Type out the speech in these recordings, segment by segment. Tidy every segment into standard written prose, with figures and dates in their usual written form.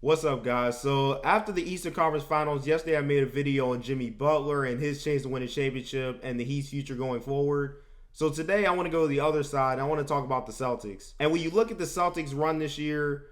What's up, guys? So after the Eastern Conference Finals, yesterday I made a video on Jimmy Butler and his chance to win a championship and the Heat's future going forward. So today I want to go to the other side. I want to talk about the Celtics. And when you look at the Celtics run this year,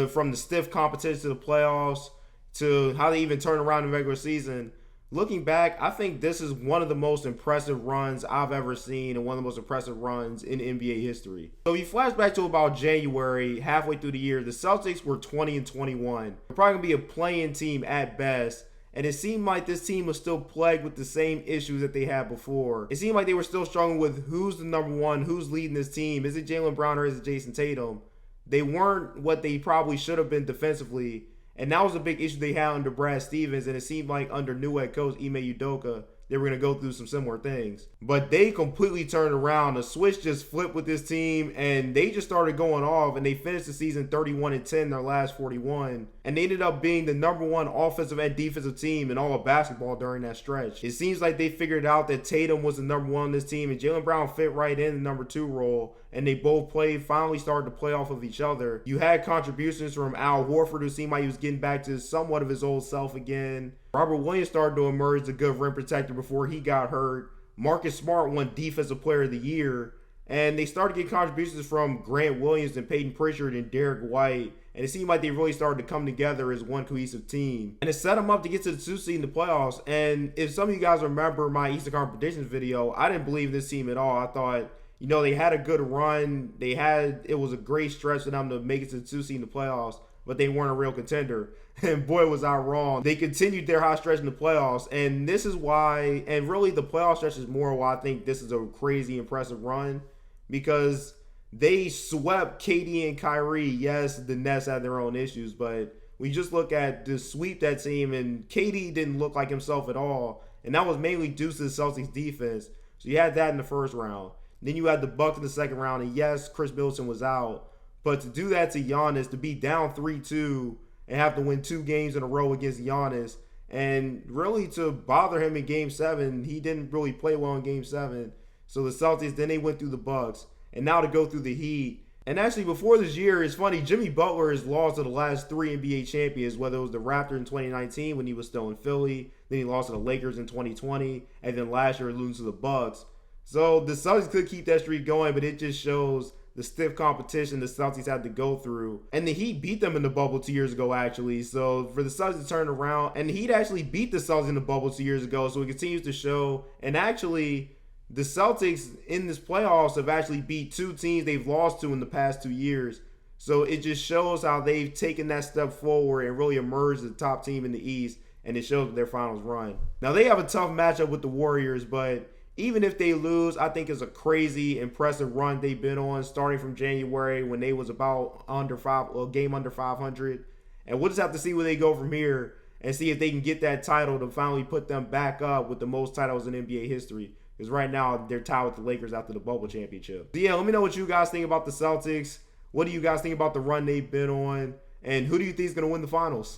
from the stiff competition to the playoffs to how they even turn around in the regular season, looking back, I think this is one of the most impressive runs I've ever seen and one of the most impressive runs in NBA history. So if you flash back to about January, halfway through the year, the Celtics were 20-21. They're probably going to be a play-in team at best. And it seemed like this team was still plagued with the same issues that they had before. It seemed like they were still struggling with who's the number one, who's leading this team. Is it Jaylen Brown or is it Jason Tatum? They weren't what they probably should have been defensively. And that was a big issue they had under Brad Stevens, and it seemed like under new head coach Ime Udoka, they were going to go through some similar things. But they completely turned around. The switch just flipped with this team, and they just started going off, and they finished the season 31-10, their last 41. And they ended up being the number one offensive and defensive team in all of basketball during that stretch. It seems like they figured out that Tatum was the number one on this team, and Jaylen Brown fit right in the number two role. And they both finally started to play off of each other. You had contributions from Al Horford, who seemed like he was getting back to somewhat of his old self again. Robert Williams started to emerge as a good rim protector before he got hurt. Marcus Smart won Defensive Player of the Year. And they started to get contributions from Grant Williams and Peyton Pritchard and Derek White. And it seemed like they really started to come together as one cohesive team. And it set them up to get to the 2 seed in the playoffs. And if some of you guys remember my Eastern Conference predictions video, I didn't believe this team at all. I thought, they had a good run. It was a great stretch for them to make it to the 2 seed in the playoffs, but they weren't a real contender. And boy, was I wrong. They continued their hot stretch in the playoffs, and this is why, and really the playoff stretch is more why I think this is a crazy impressive run, because they swept KD and Kyrie. Yes, the Nets had their own issues, but we just look at the sweep that team, and KD didn't look like himself at all, and that was mainly due to the Celtics defense. So you had that in the first round. Then you had the Bucks in the second round, and yes, Chris Middleton was out. But to do that to Giannis, to be down 3-2 and have to win 2 games in a row against Giannis, and really to bother him in Game 7, he didn't really play well in Game 7. So the Celtics, then they went through the Bucks, and now to go through the Heat. And actually, before this year, it's funny, Jimmy Butler has lost to the last 3 NBA champions, whether it was the Raptors in 2019 when he was still in Philly, then he lost to the Lakers in 2020, and then last year losing to the Bucks. So the Celtics could keep that streak going, but it just shows the stiff competition the Celtics had to go through. And the Heat beat them in the bubble 2 years ago, actually. So for the Celtics to turn around, and the Heat actually beat the Celtics in the bubble 2 years ago, so it continues to show. And actually, the Celtics in this playoffs have actually beat 2 teams they've lost to in the past 2 years. So it just shows how they've taken that step forward and really emerged as the top team in the East, and it shows their finals run. Now, they have a tough matchup with the Warriors, but even if they lose, I think it's a crazy, impressive run they've been on, starting from January when they was about game under 500. And we'll just have to see where they go from here and see if they can get that title to finally put them back up with the most titles in NBA history. Because right now, they're tied with the Lakers after the bubble championship. So yeah, let me know what you guys think about the Celtics. What do you guys think about the run they've been on? And who do you think is going to win the finals?